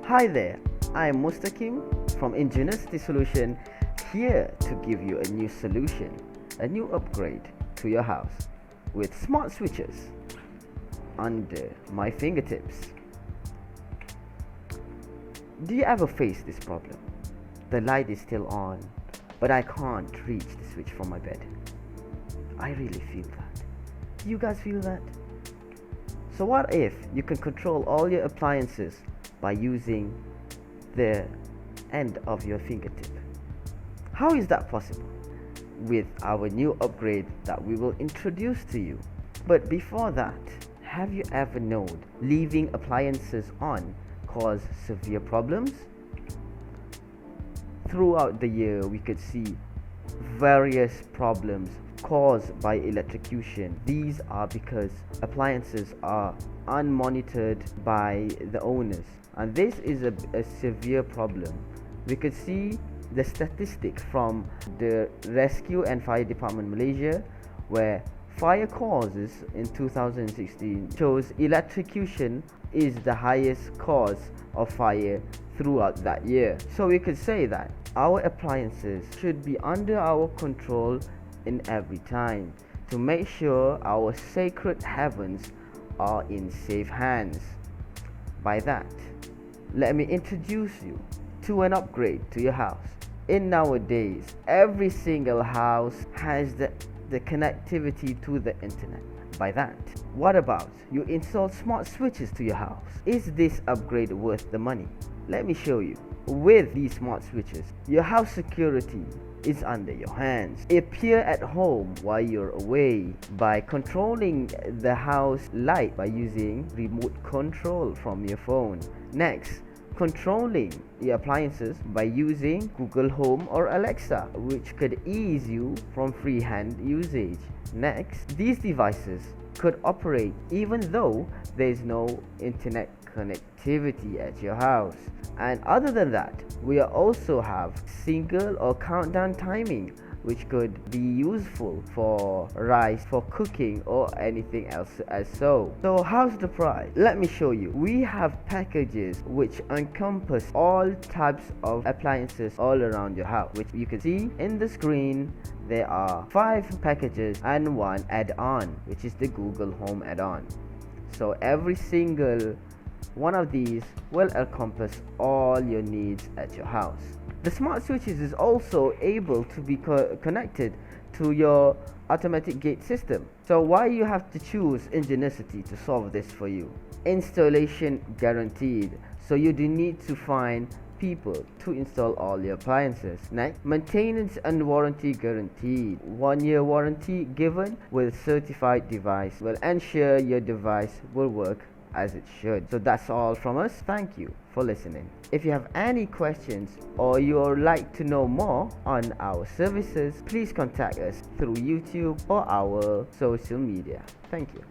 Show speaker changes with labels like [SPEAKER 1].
[SPEAKER 1] Hi there, I am Mustaqim from Ingenuity Solution, here to give you a new solution, a new upgrade to your house with smart switches under my fingertips. Do you ever face this problem? The light is still on, but I can't reach the switch from my bed. I really feel that. Do you guys feel that? So what if you can control all your appliances by using the end of your fingertip? How is that possible? With our new upgrade that we will introduce to you. But before that, have you ever known leaving appliances on cause severe problems? Throughout the year, we could see various problems caused by electrocution. These are because appliances are unmonitored by the owners, and this is a severe problem. We could see the statistic from the Rescue and Fire Department Malaysia, where fire causes in 2016 shows electrocution is the highest cause of fire throughout that year. So we could say that our appliances should be under our control in every time to make sure our sacred heavens are in safe hands. By that, let me introduce you to an upgrade to your house. In nowadays, every single house has the connectivity to the internet. By that, what about you install smart switches to your house? Is this upgrade worth the money? Let me show you. With these smart switches, your house security is under your hands. Appear at home while you're away by controlling the house light by using remote control from your phone. Next, controlling your appliances by using Google Home or Alexa, which could ease you from freehand usage. Next, these devices could operate even though there is no internet connectivity at your house. And other than that, we also have single or countdown timing, which could be useful for rice, for cooking, or anything else as so. So how's the price? Let me show you. We have packages which encompass all types of appliances all around your house, which you can see in the screen. There are 5 packages and 1 add-on, which is the Google Home add-on. So every single one of these will encompass all your needs at your house. The smart switches is also able to be connected to your automatic gate system. So why you have to choose Ingenuity to solve this for you? Installation guaranteed, so you do need to find people to install all your appliances. Next, maintenance and warranty guaranteed. 1-year warranty given with certified device will ensure your device will work as it should. So that's all from us. Thank you for listening. If you have any questions or you would like to know more on our services, please contact us through YouTube or our social media. Thank you.